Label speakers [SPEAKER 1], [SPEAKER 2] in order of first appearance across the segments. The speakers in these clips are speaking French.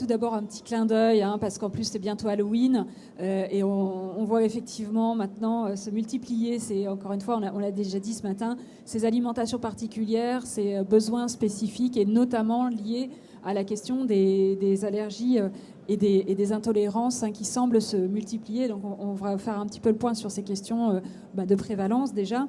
[SPEAKER 1] Tout d'abord, un petit clin d'œil, parce qu'en plus, c'est bientôt Halloween. Et on voit effectivement maintenant se multiplier, encore une fois, on l'a déjà dit ce matin, ces alimentations particulières, ces besoins spécifiques, et notamment liés à la question des allergies et des intolérances qui semblent se multiplier. Donc, on va faire un petit peu le point sur ces questions de prévalence déjà.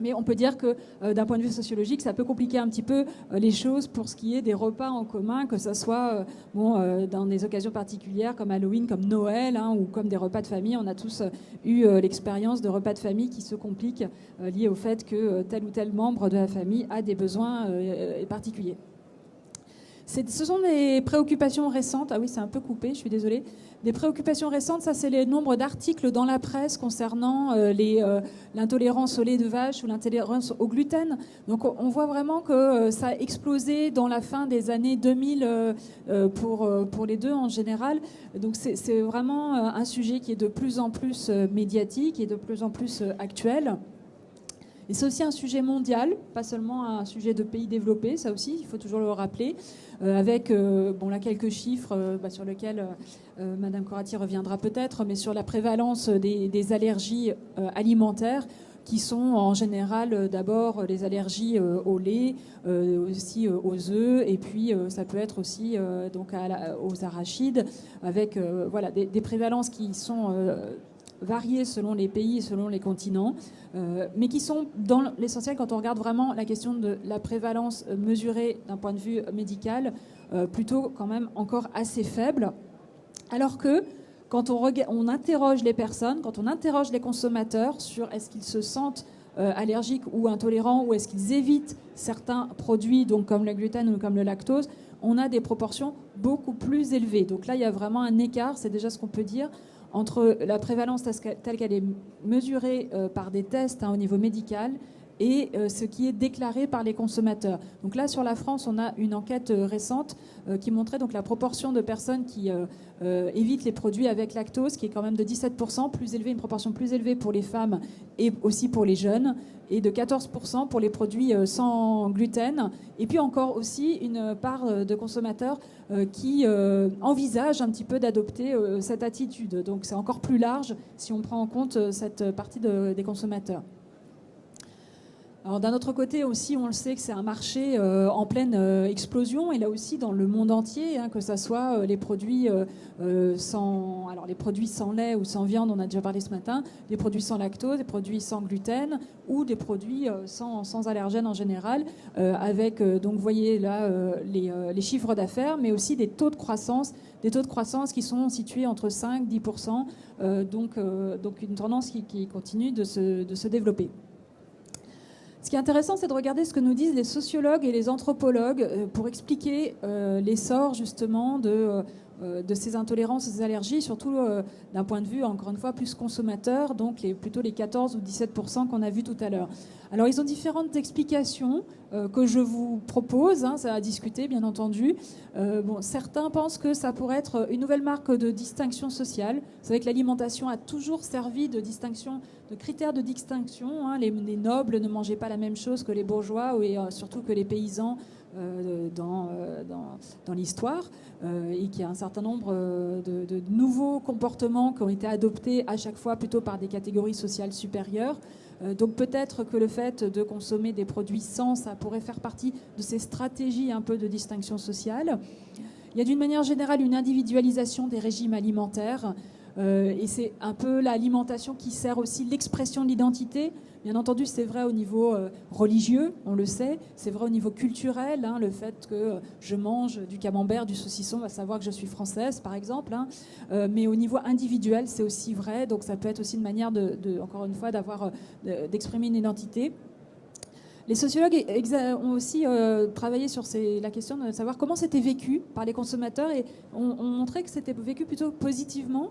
[SPEAKER 1] Mais on peut dire que d'un point de vue sociologique, ça peut compliquer un petit peu les choses pour ce qui est des repas en commun, que ce soit dans des occasions particulières comme Halloween, comme Noël, ou comme des repas de famille. On a tous eu l'expérience de repas de famille qui se compliquent liés au fait que tel ou tel membre de la famille a des besoins particuliers. Ce sont des préoccupations récentes. Ah oui, c'est un peu coupé, je suis désolée. Des préoccupations récentes, ça c'est le nombre d'articles dans la presse concernant l'intolérance au lait de vache ou l'intolérance au gluten. Donc on voit vraiment que ça a explosé dans la fin des années 2000 pour les deux en général. Donc c'est vraiment un sujet qui est de plus en plus médiatique et de plus en plus actuel. Et c'est aussi un sujet mondial, pas seulement un sujet de pays développés, ça aussi, il faut toujours le rappeler, avec là, quelques chiffres sur lesquels Madame Corati reviendra peut-être, mais sur la prévalence des allergies alimentaires, qui sont en général d'abord les allergies au lait, aussi aux œufs, et puis ça peut être aussi aux arachides, avec des prévalences qui sont variées selon les pays et selon les continents, mais qui sont dans l'essentiel quand on regarde vraiment la question de la prévalence mesurée d'un point de vue médical, plutôt quand même encore assez faible, alors que quand on interroge les personnes, quand on interroge les consommateurs sur est-ce qu'ils se sentent allergiques ou intolérants, ou est-ce qu'ils évitent certains produits, donc comme le gluten ou comme le lactose, on a des proportions beaucoup plus élevées. Donc là, il y a vraiment un écart, c'est déjà ce qu'on peut dire, entre la prévalence telle qu'elle est mesurée par des tests au niveau médical et ce qui est déclaré par les consommateurs. Donc là, sur la France, on a une enquête récente qui montrait donc la proportion de personnes qui évitent les produits avec lactose, qui est quand même de 17%, plus élevée, une proportion plus élevée pour les femmes et aussi pour les jeunes, et de 14% pour les produits sans gluten. Et puis encore aussi une part de consommateurs qui envisagent un petit peu d'adopter cette attitude. Donc c'est encore plus large si on prend en compte cette partie des consommateurs. Alors d'un autre côté aussi, on le sait que c'est un marché en pleine explosion, et là aussi dans le monde entier, que ce soit les produits les produits sans lait ou sans viande, on a déjà parlé ce matin, les produits sans lactose, les produits sans gluten, ou des produits sans allergènes en général, avec donc vous voyez là les chiffres d'affaires, mais aussi des taux de croissance qui sont situés entre 5-10%, donc une tendance qui continue de se développer. Ce qui est intéressant, c'est de regarder ce que nous disent les sociologues et les anthropologues pour expliquer l'essor justement de ces intolérances, ces allergies, surtout d'un point de vue, encore une fois, plus consommateur, donc plutôt les 14 ou 17% qu'on a vus tout à l'heure. Alors, ils ont différentes explications que je vous propose, ça a discuté, bien entendu. Certains pensent que ça pourrait être une nouvelle marque de distinction sociale. Vous savez que l'alimentation a toujours servi de distinction, de critères de distinction. Les nobles ne mangeaient pas la même chose que les bourgeois et surtout que les paysans dans l'histoire, et qu'il y a un certain nombre de nouveaux comportements qui ont été adoptés à chaque fois plutôt par des catégories sociales supérieures. Donc peut-être que le fait de consommer des produits sans, ça pourrait faire partie de ces stratégies un peu de distinction sociale. Il y a d'une manière générale une individualisation des régimes alimentaires, et c'est un peu l'alimentation qui sert aussi l'expression de l'identité. Bien entendu, c'est vrai au niveau religieux, on le sait, c'est vrai au niveau culturel, le fait que je mange du camembert, du saucisson, on va savoir que je suis française, par exemple, mais au niveau individuel, c'est aussi vrai, donc ça peut être aussi une manière encore une fois, d'exprimer une identité. Les sociologues ont aussi travaillé sur la question de savoir comment c'était vécu par les consommateurs, et ont montré que c'était vécu plutôt positivement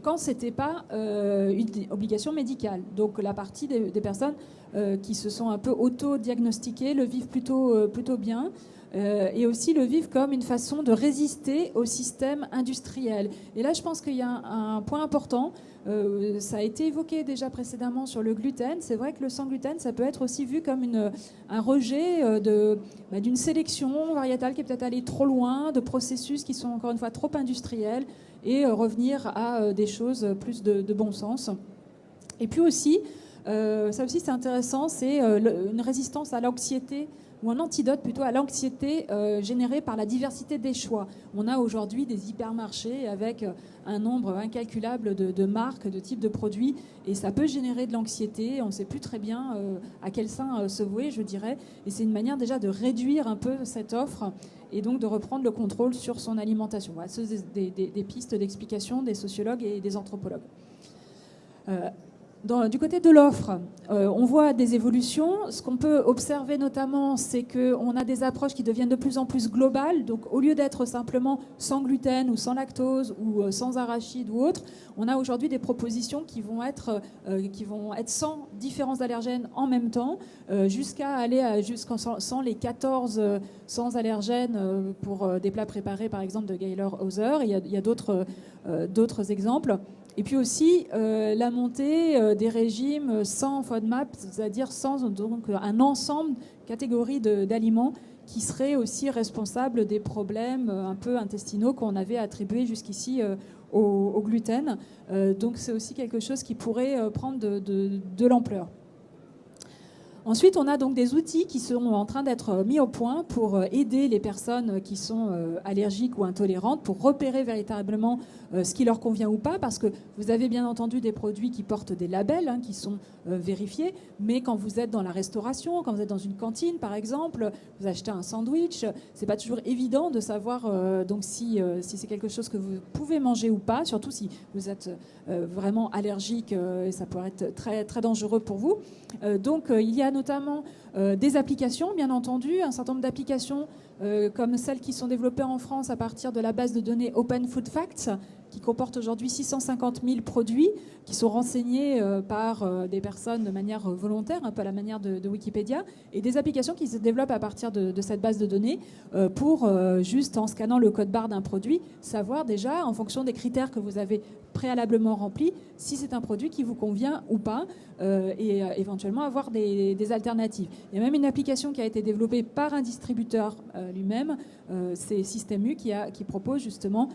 [SPEAKER 1] quand ce n'était pas une obligation médicale. Donc la partie des personnes qui se sont un peu auto-diagnostiqués, le vivent plutôt bien. Et aussi le vivre comme une façon de résister au système industriel. Et là, je pense qu'il y a un point important. Ça a été évoqué déjà précédemment sur le gluten. C'est vrai que le sans gluten, ça peut être aussi vu comme un rejet d'une sélection variétale qui est peut-être allée trop loin, de processus qui sont encore une fois trop industriels, et revenir à des choses plus de bon sens. Et puis aussi, ça aussi c'est intéressant, c'est une résistance à l'anxiété, ou un antidote plutôt à l'anxiété générée par la diversité des choix. On a aujourd'hui des hypermarchés avec un nombre incalculable de marques, de types de produits, et ça peut générer de l'anxiété. On ne sait plus très bien à quel sein se vouer, je dirais. Et c'est une manière déjà de réduire un peu cette offre et donc de reprendre le contrôle sur son alimentation. Voilà, ce sont des pistes d'explication des sociologues et des anthropologues. Du côté de l'offre, on voit des évolutions. Ce qu'on peut observer notamment, c'est qu'on a des approches qui deviennent de plus en plus globales. Donc, au lieu d'être simplement sans gluten ou sans lactose ou sans arachide ou autre, on a aujourd'hui des propositions qui vont être sans différents allergènes en même temps, jusqu'à aller sans les 14 sans allergènes pour des plats préparés, par exemple, de Gaylor-Hauser. Il y a d'autres exemples. Et puis aussi la montée des régimes sans FODMAP, c'est-à-dire sans donc, un ensemble, catégorie d'aliments qui seraient aussi responsables des problèmes un peu intestinaux qu'on avait attribués jusqu'ici au gluten. Donc c'est aussi quelque chose qui pourrait prendre de l'ampleur. Ensuite, on a donc des outils qui sont en train d'être mis au point pour aider les personnes qui sont allergiques ou intolérantes, pour repérer véritablement ce qui leur convient ou pas, parce que vous avez bien entendu des produits qui portent des labels, qui sont vérifiés, mais quand vous êtes dans la restauration, quand vous êtes dans une cantine par exemple, vous achetez un sandwich, c'est pas toujours évident de savoir donc si c'est quelque chose que vous pouvez manger ou pas, surtout si vous êtes vraiment allergique, et ça pourrait être très, très dangereux pour vous. Donc il y a notamment des applications, bien entendu, un certain nombre d'applications comme celles qui sont développées en France à partir de la base de données Open Food Facts, qui comporte aujourd'hui 650 000 produits qui sont renseignés par des personnes de manière volontaire, un peu à la manière de Wikipédia, et des applications qui se développent à partir de cette base de données pour, juste en scannant le code barre d'un produit, savoir déjà, en fonction des critères que vous avez préalablement remplis, si c'est un produit qui vous convient ou pas, et éventuellement avoir des alternatives. Il y a même une application qui a été développée par un distributeur lui-même, c'est Système U, qui propose justement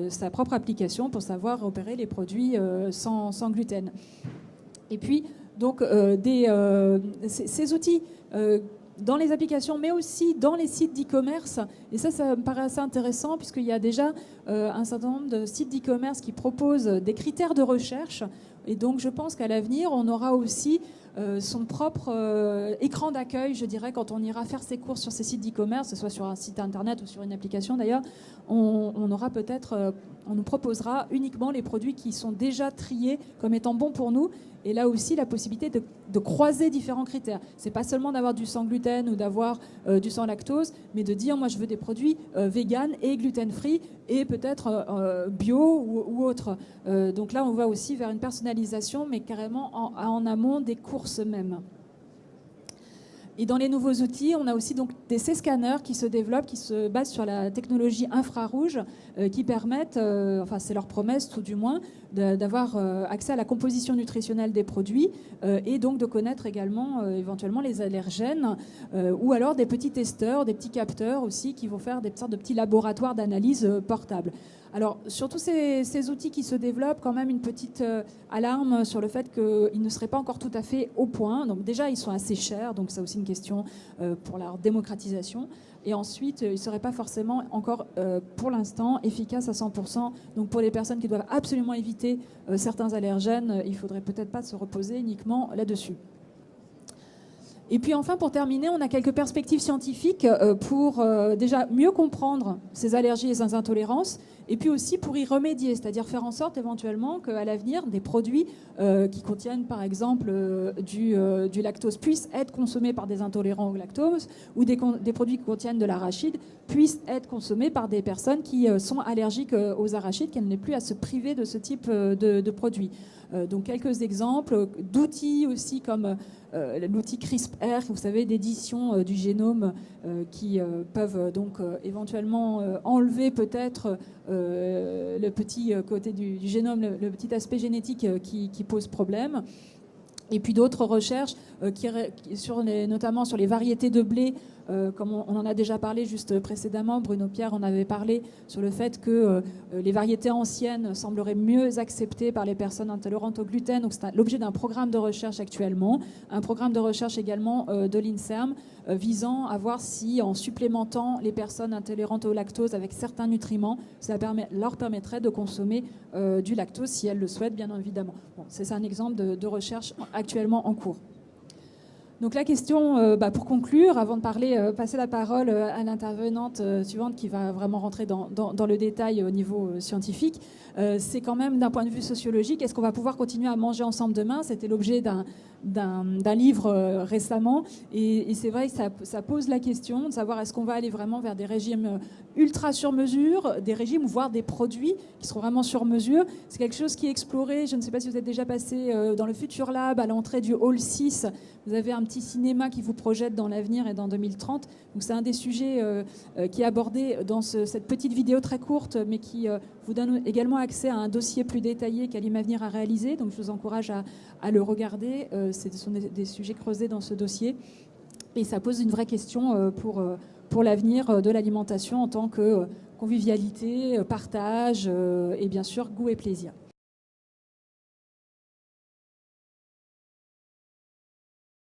[SPEAKER 1] sa propre application pour savoir repérer les produits sans gluten. Et puis, donc, ces outils dans les applications, mais aussi dans les sites d'e-commerce. Et ça me paraît assez intéressant, puisqu'il y a déjà un certain nombre de sites d'e-commerce qui proposent des critères de recherche. Et donc, je pense qu'à l'avenir, on aura aussi son propre écran d'accueil, je dirais, quand on ira faire ses courses sur ces sites d'e-commerce, que ce soit sur un site internet ou sur une application d'ailleurs, on aura peut-être, on nous proposera uniquement les produits qui sont déjà triés comme étant bons pour nous. Et là aussi, la possibilité de croiser différents critères. C'est pas seulement d'avoir du sans gluten ou d'avoir du sans lactose, mais de dire, moi, je veux des produits vegan et gluten-free et peut-être bio ou autre. Donc là, on va aussi vers une personnalisation, mais carrément en amont des courses même. Et dans les nouveaux outils, on a aussi donc des C-scanners qui se développent, qui se basent sur la technologie infrarouge, qui permettent, enfin c'est leur promesse tout du moins, d'avoir accès à la composition nutritionnelle des produits et donc de connaître également éventuellement les allergènes, ou alors des petits testeurs, des petits capteurs aussi qui vont faire des sortes de petits laboratoires d'analyse portables. Alors, sur tous ces outils qui se développent, quand même une petite alarme sur le fait qu'ils ne seraient pas encore tout à fait au point. Donc déjà, ils sont assez chers, donc c'est aussi une question pour leur démocratisation. Et ensuite, ils ne seraient pas forcément encore, pour l'instant, efficaces à 100%. Donc pour les personnes qui doivent absolument éviter certains allergènes, il ne faudrait peut-être pas se reposer uniquement là-dessus. Et puis enfin, pour terminer, on a quelques perspectives scientifiques pour déjà mieux comprendre ces allergies et ces intolérances, et puis aussi pour y remédier, c'est-à-dire faire en sorte éventuellement qu'à l'avenir, des produits qui contiennent par exemple du lactose puissent être consommés par des intolérants au lactose, ou des produits qui contiennent de l'arachide puissent être consommés par des personnes qui sont allergiques aux arachides, qu'elles n'aient plus à se priver de ce type de produits. Donc quelques exemples d'outils aussi comme l'outil CRISPR, vous savez, d'édition du génome qui peuvent donc éventuellement enlever peut-être le petit côté du génome, le petit aspect génétique qui pose problème. Et puis d'autres recherches notamment sur les variétés de blé, comme on en a déjà parlé juste précédemment, Bruno Pierre en avait parlé sur le fait que les variétés anciennes sembleraient mieux acceptées par les personnes intolérantes au gluten. Donc c'est l'objet d'un programme de recherche actuellement, un programme de recherche également de l'INSERM visant à voir si en supplémentant les personnes intolérantes au lactose avec certains nutriments, ça leur permettrait de consommer du lactose si elles le souhaitent, bien évidemment. Bon, c'est un exemple de recherche actuellement en cours. Donc la question, pour conclure, avant de passer la parole à l'intervenante suivante qui va vraiment rentrer dans le détail au niveau scientifique, c'est quand même d'un point de vue sociologique, est-ce qu'on va pouvoir continuer à manger ensemble demain? C'était l'objet d'un livre récemment, et c'est vrai que ça pose la question de savoir est-ce qu'on va aller vraiment vers des régimes ultra sur mesure, des régimes ou voire des produits qui seront vraiment sur mesure. C'est quelque chose qui est exploré, je ne sais pas si vous êtes déjà passé dans le Future Lab à l'entrée du Hall 6, vous avez un petit cinéma qui vous projette dans l'avenir et dans 2030. Donc c'est un des sujets qui est abordé dans cette petite vidéo très courte, mais qui vous donne également accès à un dossier plus détaillé qu'Alimavenir a réalisé. Donc je vous encourage à le regarder. Ce sont des sujets creusés dans ce dossier. Et ça pose une vraie question pour l'avenir de l'alimentation en tant que convivialité, partage et bien sûr goût et plaisir.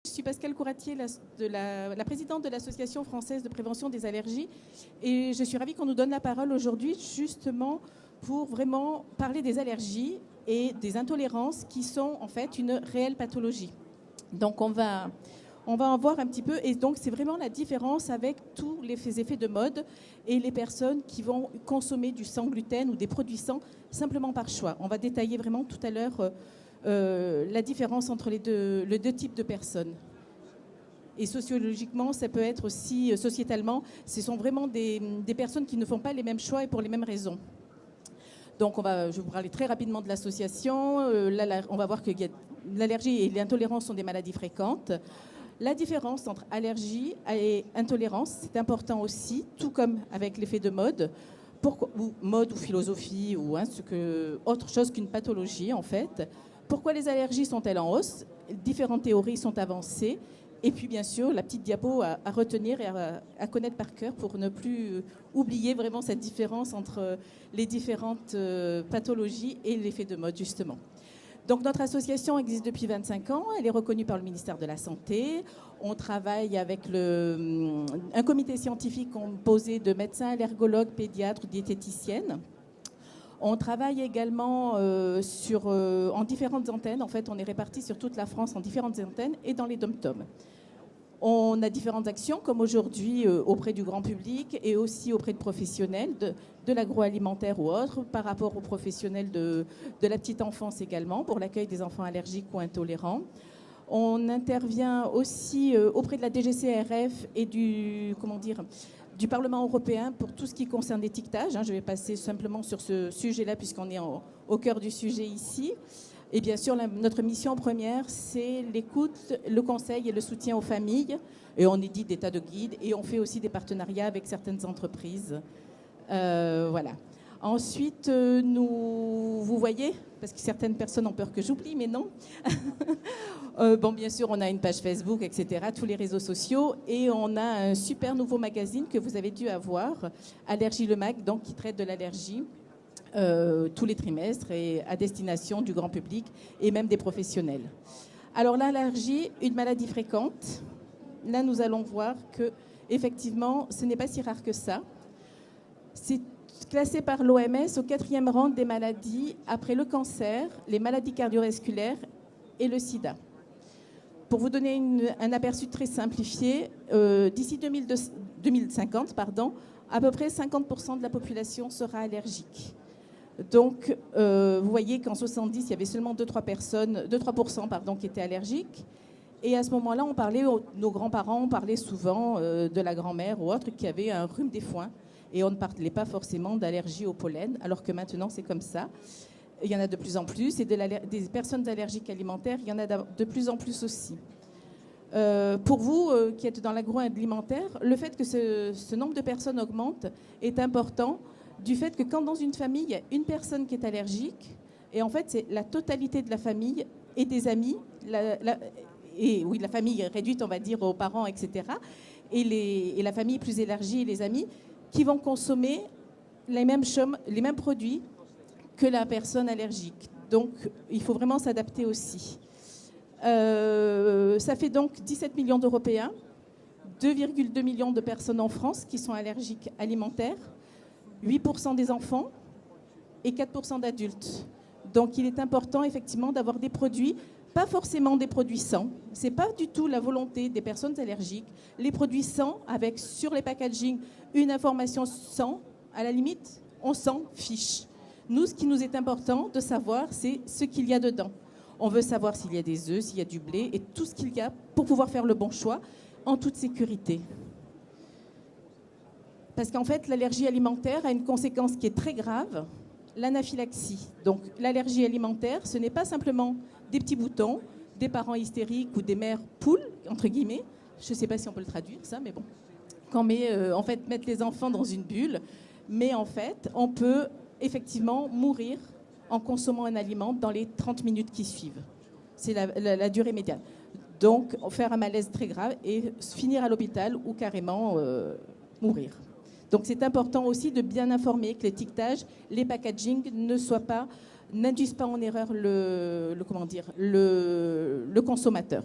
[SPEAKER 2] Je suis Pascale Couratier, la présidente de l'Association française de prévention des allergies, et je suis ravie qu'on nous donne la parole aujourd'hui justement pour vraiment parler des allergies et des intolérances qui sont en fait une réelle pathologie. Donc on va en voir un petit peu, et donc c'est vraiment la différence avec tous les effets de mode et les personnes qui vont consommer du sans gluten ou des produits sans simplement par choix. On va détailler vraiment tout à l'heure la différence entre les deux types de personnes. Et sociologiquement, ça peut être aussi sociétalement, ce sont vraiment des personnes qui ne font pas les mêmes choix et pour les mêmes raisons. Donc je vais vous parler très rapidement de l'association. On va voir que l'allergie et l'intolérance sont des maladies fréquentes. La différence entre allergie et intolérance, c'est important aussi, tout comme avec l'effet de mode, mode ou philosophie ou autre chose qu'une pathologie en fait. Pourquoi les allergies sont-elles en hausse? Différentes théories sont avancées. Et puis, bien sûr, la petite diapo à retenir et à connaître par cœur pour ne plus oublier vraiment cette différence entre les différentes pathologies et l'effet de mode, justement. Donc, notre association existe depuis 25 ans. Elle est reconnue par le ministère de la Santé. On travaille avec un comité scientifique composé de médecins, allergologues, pédiatres, diététiciennes. On travaille également en différentes antennes. En fait, on est répartis sur toute la France en différentes antennes et dans les dom-toms. On a différentes actions, comme aujourd'hui auprès du grand public et aussi auprès de professionnels de l'agroalimentaire ou autres, par rapport aux professionnels de la petite enfance également, pour l'accueil des enfants allergiques ou intolérants. On intervient aussi auprès de la DGCRF et du Parlement européen pour tout ce qui concerne l'étiquetage. Je vais passer simplement sur ce sujet-là puisqu'on est au cœur du sujet ici. Et bien sûr, notre mission première, c'est l'écoute, le conseil et le soutien aux familles. Et on édite des tas de guides et on fait aussi des partenariats avec certaines entreprises. Voilà. Ensuite, vous voyez, parce que certaines personnes ont peur que j'oublie, mais non. Bien sûr, on a une page Facebook, etc., tous les réseaux sociaux, et on a un super nouveau magazine que vous avez dû avoir, Allergie le Mag, donc qui traite de l'allergie tous les trimestres et à destination du grand public et même des professionnels. Alors l'allergie, une maladie fréquente. Là, nous allons voir que effectivement, ce n'est pas si rare que ça. C'est classé par l'OMS au 4e rang des maladies après le cancer, les maladies cardiovasculaires et le sida. Pour vous donner un aperçu très simplifié, d'ici 2050, à peu près 50% de la population sera allergique. Donc, vous voyez qu'en 70, il y avait seulement 2-3% qui étaient allergiques. Et à ce moment-là, nos grands-parents parlaient souvent de la grand-mère ou autre qui avait un rhume des foins. Et on ne parlait pas forcément d'allergie au pollen, alors que maintenant, c'est comme ça. Il y en a de plus en plus. Et des personnes allergiques alimentaires, il y en a de plus en plus aussi. Pour vous qui êtes dans l'agroalimentaire, le fait que ce nombre de personnes augmente est important du fait que quand dans une famille, il y a une personne qui est allergique, et en fait c'est la totalité de la famille et des amis, et oui, la famille réduite, on va dire, aux parents, etc., et la famille plus élargie et les amis, qui vont consommer les mêmes produits que la personne allergique. Donc, il faut vraiment s'adapter aussi. Ça fait donc 17 millions d'Européens, 2,2 millions de personnes en France qui sont allergiques alimentaires, 8% des enfants et 4% d'adultes. Donc, il est important, effectivement, d'avoir des produits, pas forcément des produits sans. Ce n'est pas du tout la volonté des personnes allergiques. Les produits sans, avec sur les packaging une information sans, à la limite, on s'en fiche. Nous, ce qui nous est important de savoir, c'est ce qu'il y a dedans. On veut savoir s'il y a des œufs, s'il y a du blé et tout ce qu'il y a pour pouvoir faire le bon choix en toute sécurité. Parce qu'en fait, l'allergie alimentaire a une conséquence qui est très grave, l'anaphylaxie. Donc l'allergie alimentaire, ce n'est pas simplement des petits boutons, des parents hystériques ou des mères poules, entre guillemets. Je ne sais pas si on peut le traduire, ça, mais bon. Quand en fait, mettre les enfants dans une bulle, mais en fait, on peut effectivement mourir en consommant un aliment dans les 30 minutes qui suivent. C'est la durée médiane. Donc, faire un malaise très grave et finir à l'hôpital ou carrément mourir. Donc, c'est important aussi de bien informer que l'étiquetage, les packaging n'induisent pas en erreur le consommateur.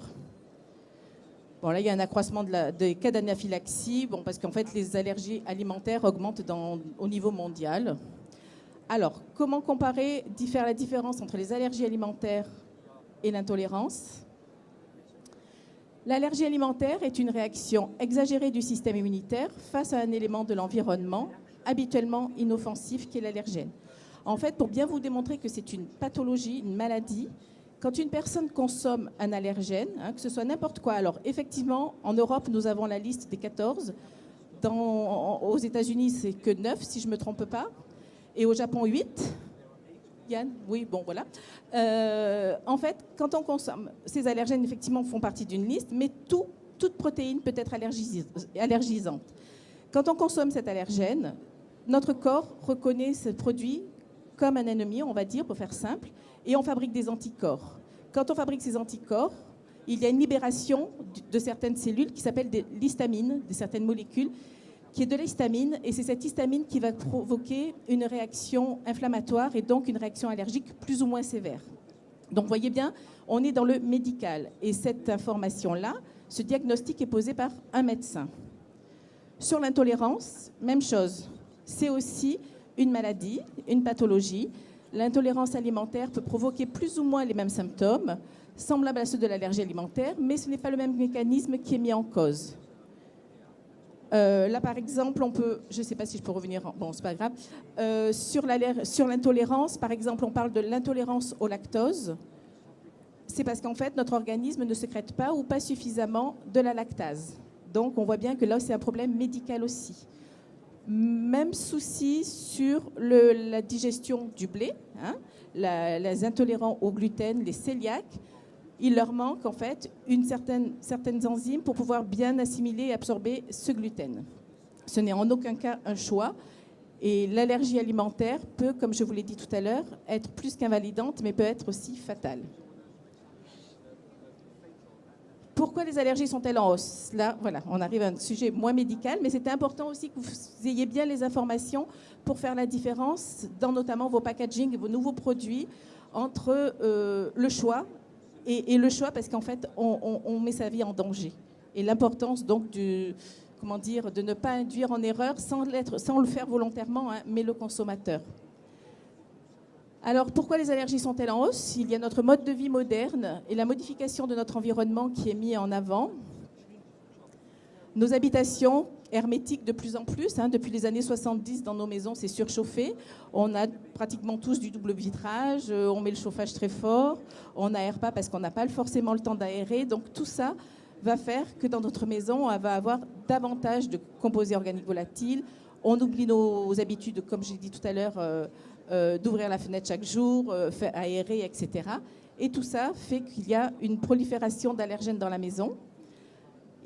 [SPEAKER 2] Bon, là, il y a un accroissement des cas d'anaphylaxie, parce qu'en fait, les allergies alimentaires augmentent au niveau mondial. Alors, comment faire la différence entre les allergies alimentaires et l'intolérance ? L'allergie alimentaire est une réaction exagérée du système immunitaire face à un élément de l'environnement habituellement inoffensif qui est l'allergène. En fait, pour bien vous démontrer que c'est une pathologie, une maladie, quand une personne consomme un allergène, que ce soit n'importe quoi, alors effectivement, en Europe, nous avons la liste des 14. Aux États-Unis, c'est que 9, si je ne me trompe pas. Et au Japon, 8. Yann ? Oui, bon, voilà. En fait, quand on consomme, ces allergènes, effectivement, font partie d'une liste, mais toute protéine peut être allergisante. Quand on consomme cet allergène, notre corps reconnaît ce produit comme un ennemi, on va dire, pour faire simple, et on fabrique des anticorps. Quand on fabrique ces anticorps, il y a une libération de certaines cellules qui s'appellent de l'histamine, de certaines molécules, qui est de l'histamine, et c'est cette histamine qui va provoquer une réaction inflammatoire et donc une réaction allergique plus ou moins sévère. Donc, vous voyez bien, on est dans le médical. Et cette information-là, ce diagnostic est posé par un médecin. Sur l'intolérance, même chose. C'est aussi une maladie, une pathologie. L'intolérance alimentaire peut provoquer plus ou moins les mêmes symptômes, semblables à ceux de l'allergie alimentaire, mais ce n'est pas le même mécanisme qui est mis en cause. Là, par exemple, je ne sais pas si je peux revenir, bon, c'est pas grave, sur l'intolérance, par exemple, on parle de l'intolérance au lactose. C'est parce qu'en fait, notre organisme ne sécrète pas ou pas suffisamment de la lactase. Donc, on voit bien que là, c'est un problème médical aussi. Même souci sur la digestion du blé, les intolérants au gluten, les cœliaques. Il leur manque en fait certaines enzymes pour pouvoir bien assimiler et absorber ce gluten. Ce n'est en aucun cas un choix. Et l'allergie alimentaire peut, comme je vous l'ai dit tout à l'heure, être plus qu'invalidante, mais peut être aussi fatale. Pourquoi les allergies sont-elles en hausse ? Là, voilà, on arrive à un sujet moins médical, mais c'était important aussi que vous ayez bien les informations pour faire la différence dans notamment vos packaging et vos nouveaux produits entre le choix et le choix, parce qu'en fait, on met sa vie en danger. Et l'importance donc de ne pas induire en erreur sans le faire volontairement, mais le consommateur. Alors, pourquoi les allergies sont-elles en hausse ? Il y a notre mode de vie moderne et la modification de notre environnement qui est mis en avant. Nos habitations hermétiques de plus en plus. Depuis les années 70, dans nos maisons, c'est surchauffé. On a pratiquement tous du double vitrage. On met le chauffage très fort. On n'aère pas parce qu'on n'a pas forcément le temps d'aérer. Donc, tout ça va faire que dans notre maison, on va avoir davantage de composés organiques volatiles. On oublie nos habitudes, comme j'ai dit tout à l'heure, d'ouvrir la fenêtre chaque jour, aérer, etc. Et tout ça fait qu'il y a une prolifération d'allergènes dans la maison.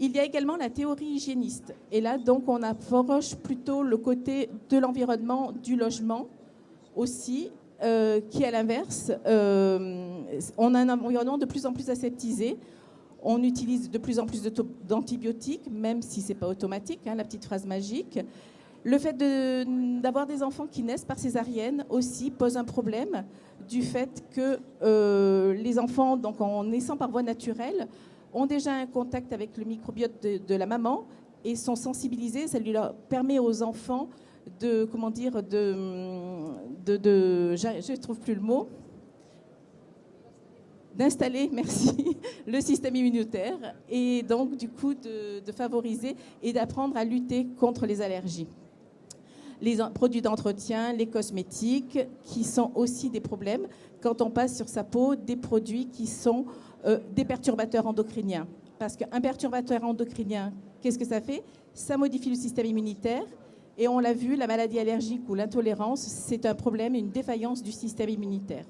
[SPEAKER 2] Il y a également la théorie hygiéniste. Et là, donc, on approche plutôt le côté de l'environnement, du logement aussi, qui, à l'inverse, on a un environnement de plus en plus aseptisé. On utilise de plus en plus d'antibiotiques, même si ce n'est pas automatique, hein, la petite phrase magique. Le fait d'avoir des enfants qui naissent par césarienne aussi pose un problème du fait que les enfants, donc en naissant par voie naturelle, ont déjà un contact avec le microbiote de la maman et sont sensibilisés. Ça lui permet aux enfants de, comment dire, je ne trouve plus le mot, d'installer, merci, le système immunitaire et donc du coup de favoriser et d'apprendre à lutter contre les allergies. Les produits d'entretien, les cosmétiques, qui sont aussi des problèmes quand on passe sur sa peau des produits qui sont des perturbateurs endocriniens. Parce qu'un perturbateur endocrinien, qu'est-ce que ça fait? Ça modifie le système immunitaire. Et on l'a vu, la maladie allergique ou l'intolérance, c'est un problème, une défaillance du système immunitaire.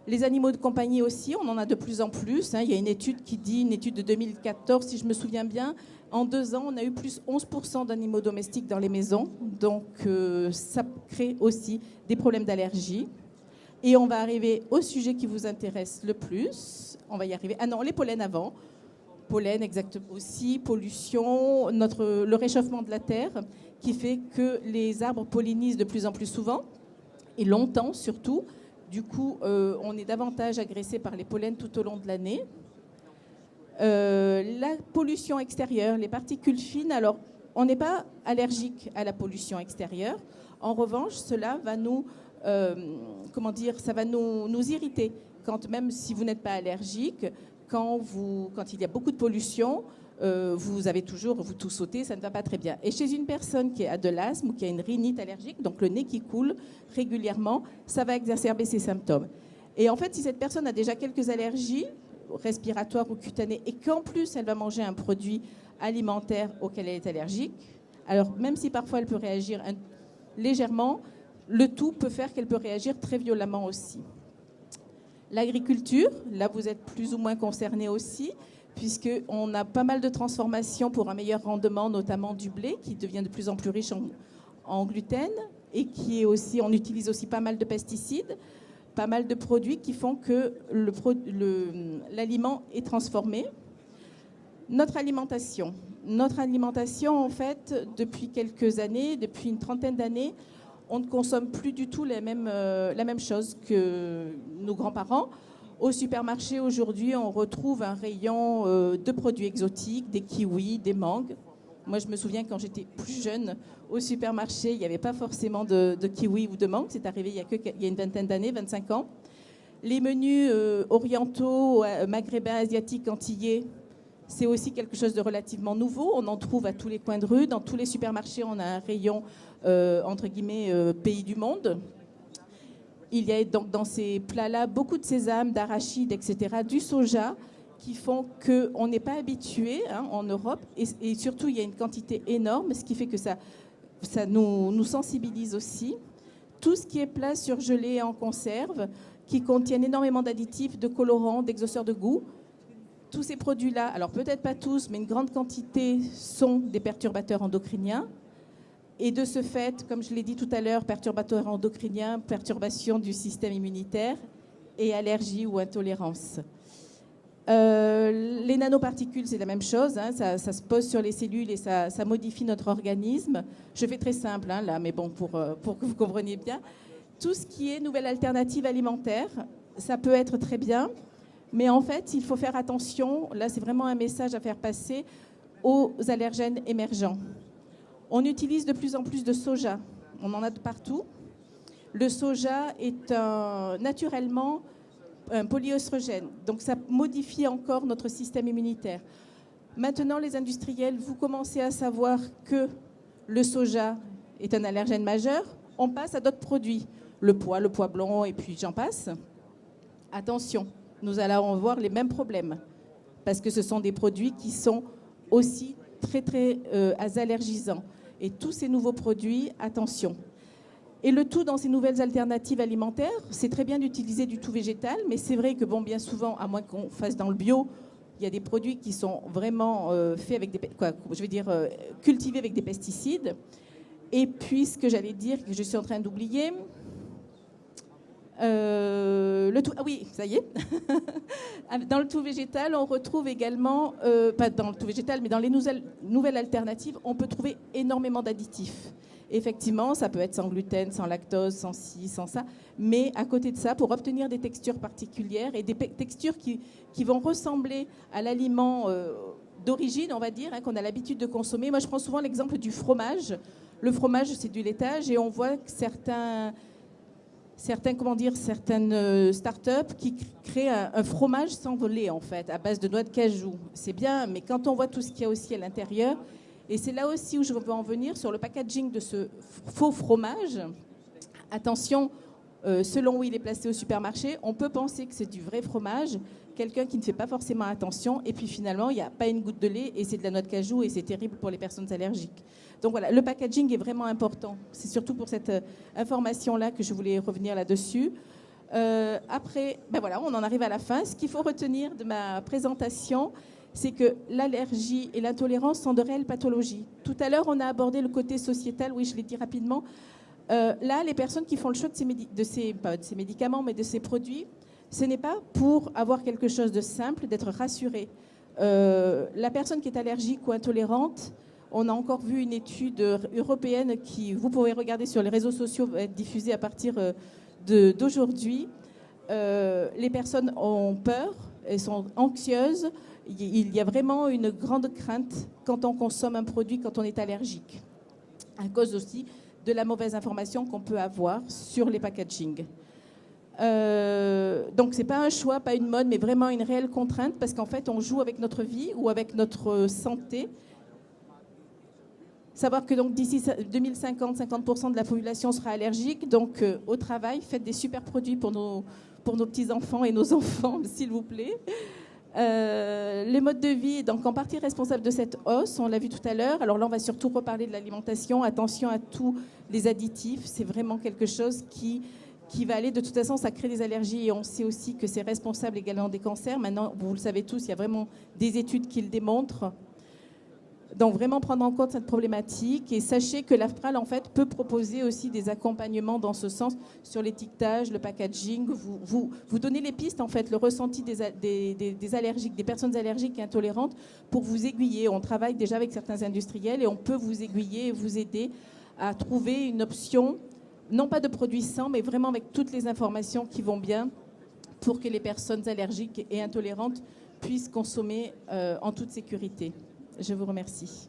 [SPEAKER 2] Les animaux de compagnie aussi, on en a de plus en plus. Hein. Il y a une étude qui dit, une étude de 2014, si je me souviens bien, en 2 ans, on a eu plus 11% d'animaux domestiques dans les maisons. Donc, ça crée aussi des problèmes d'allergie. Et on va arriver au sujet qui vous intéresse le plus. On va y arriver. Ah non, les pollens avant. Pollen, exactement aussi. Pollution, le réchauffement de la Terre qui fait que les arbres pollinisent de plus en plus souvent et longtemps surtout. Du coup, on est davantage agressé par les pollens tout au long de l'année. La pollution extérieure, les particules fines, alors on n'est pas allergique à la pollution extérieure. En revanche, cela va nous, ça va nous irriter. Même si vous n'êtes pas allergique, quand il y a beaucoup de pollution, vous avez toujours, vous tout sautez, ça ne va pas très bien. Et chez une personne qui a de l'asthme ou qui a une rhinite allergique, donc le nez qui coule régulièrement, ça va exacerber ses symptômes. Et en fait, si cette personne a déjà quelques allergies, respiratoires ou cutanées, et qu'en plus elle va manger un produit alimentaire auquel elle est allergique, alors même si parfois elle peut réagir légèrement, le tout peut faire qu'elle peut réagir très violemment aussi. L'agriculture, là vous êtes plus ou moins concernés aussi, puisqu'on a pas mal de transformations pour un meilleur rendement, notamment du blé, qui devient de plus en plus riche en gluten, et qui est aussi, on utilise aussi pas mal de pesticides, pas mal de produits qui font que l'aliment est transformé. Notre alimentation, en fait, depuis quelques années, depuis une trentaine d'années, on ne consomme plus du tout la même chose que nos grands-parents. Au supermarché, aujourd'hui, on retrouve un rayon de produits exotiques, des kiwis, des mangues. Moi, je me souviens quand j'étais plus jeune, au supermarché, il n'y avait pas forcément de kiwis ou de mangues. C'est arrivé il y a une vingtaine d'années, 25 ans. Les menus orientaux, maghrébins, asiatiques, antillais, c'est aussi quelque chose de relativement nouveau. On en trouve à tous les coins de rue. Dans tous les supermarchés, on a un rayon, entre guillemets, pays du monde. Il y a donc dans ces plats-là beaucoup de sésame, d'arachide, etc., du soja, qui font qu'on n'est pas habitué en Europe. Et surtout, il y a une quantité énorme, ce qui fait que ça nous sensibilise aussi. Tout ce qui est plat surgelé en conserve, qui contiennent énormément d'additifs, de colorants, d'exhausteurs de goût. Tous ces produits-là, alors peut-être pas tous, mais une grande quantité sont des perturbateurs endocriniens. Et de ce fait, comme je l'ai dit tout à l'heure, perturbateurs endocriniens, perturbation du système immunitaire et allergie ou intolérance. Les nanoparticules, c'est la même chose. Ça se pose sur les cellules et ça modifie notre organisme. Je fais très simple là, mais bon, pour que vous compreniez bien. Tout ce qui est nouvelle alternative alimentaire, ça peut être très bien. Mais en fait, il faut faire attention. Là, c'est vraiment un message à faire passer aux allergènes émergents. On utilise de plus en plus de soja. On en a de partout. Le soja est naturellement un polyoestrogène. Donc, ça modifie encore notre système immunitaire. Maintenant, les industriels, vous commencez à savoir que le soja est un allergène majeur. On passe à d'autres produits. Le pois blanc, et puis j'en passe. Attention, nous allons voir les mêmes problèmes. Parce que ce sont des produits qui sont aussi très, très allergisants. Et tous ces nouveaux produits, attention. Et le tout dans ces nouvelles alternatives alimentaires, c'est très bien d'utiliser du tout végétal, mais c'est vrai que bien souvent, à moins qu'on fasse dans le bio, Il y a des produits qui sont vraiment faits avec cultivés avec des pesticides. Et puis, ce que j'allais dire, que je suis en train d'oublier, oui, ça y est. Dans le tout végétal, on retrouve également, pas dans le tout végétal, mais dans les nouvelles alternatives, on peut trouver énormément d'additifs. Effectivement, ça peut être sans gluten, sans lactose, sans ci, sans ça. Mais à côté de ça, pour obtenir des textures particulières et des textures qui vont ressembler à l'aliment d'origine, on va dire, hein, qu'on a l'habitude de consommer. Moi, je prends souvent l'exemple du fromage. Le fromage, c'est du laitage et on voit que certaines start-up qui créent un fromage sans lait, en fait, à base de noix de cajou. C'est bien, mais quand on voit tout ce qu'il y a aussi à l'intérieur, et c'est là aussi où je veux en venir sur le packaging de ce faux fromage. Attention, selon où il est placé au supermarché, on peut penser que c'est du vrai fromage, quelqu'un qui ne fait pas forcément attention, et puis finalement, il n'y a pas une goutte de lait, et c'est de la noix de cajou, et c'est terrible pour les personnes allergiques. Donc voilà, le packaging est vraiment important. C'est surtout pour cette information-là que je voulais revenir là-dessus. Après, ben voilà, on en arrive à la fin. Ce qu'il faut retenir de ma présentation, c'est que l'allergie et l'intolérance sont de réelles pathologies. Tout à l'heure, on a abordé le côté sociétal, oui, je l'ai dit rapidement. Là, les personnes qui font le choix pas de ces médicaments, mais de ces produits, ce n'est pas pour avoir quelque chose de simple, d'être rassuré. La personne qui est allergique ou intolérante, on a encore vu une étude européenne qui, vous pouvez regarder sur les réseaux sociaux, va être diffusée à partir d'aujourd'hui. Les personnes ont peur, elles sont anxieuses. Il y a vraiment une grande crainte quand on consomme un produit, quand on est allergique, à cause aussi de la mauvaise information qu'on peut avoir sur les packaging. Donc ce n'est pas un choix, pas une mode, mais vraiment une réelle contrainte, parce qu'en fait, on joue avec notre vie ou avec notre santé. Savoir que donc d'ici 2050, 50% de la population sera allergique. Donc au travail, faites des super produits pour nos petits-enfants et nos enfants, s'il vous plaît. Les modes de vie, donc en partie responsables de cette hausse, on l'a vu tout à l'heure. Alors là, on va surtout reparler de l'alimentation. Attention à tous les additifs. C'est vraiment quelque chose qui va aller, de toute façon, ça crée des allergies et on sait aussi que c'est responsable également des cancers. Maintenant, vous le savez tous, il y a vraiment des études qui le démontrent. Donc vraiment prendre en compte cette problématique et sachez que l'AFPRAL en fait peut proposer aussi des accompagnements dans ce sens sur l'étiquetage, le packaging, vous donnez les pistes en fait, le ressenti des allergiques, des personnes allergiques et intolérantes pour vous aiguiller. On travaille déjà avec certains industriels et on peut vous aiguiller et vous aider à trouver une option, non pas de produits sans, mais vraiment avec toutes les informations qui vont bien pour que les personnes allergiques et intolérantes puissent consommer en toute sécurité. Je vous remercie.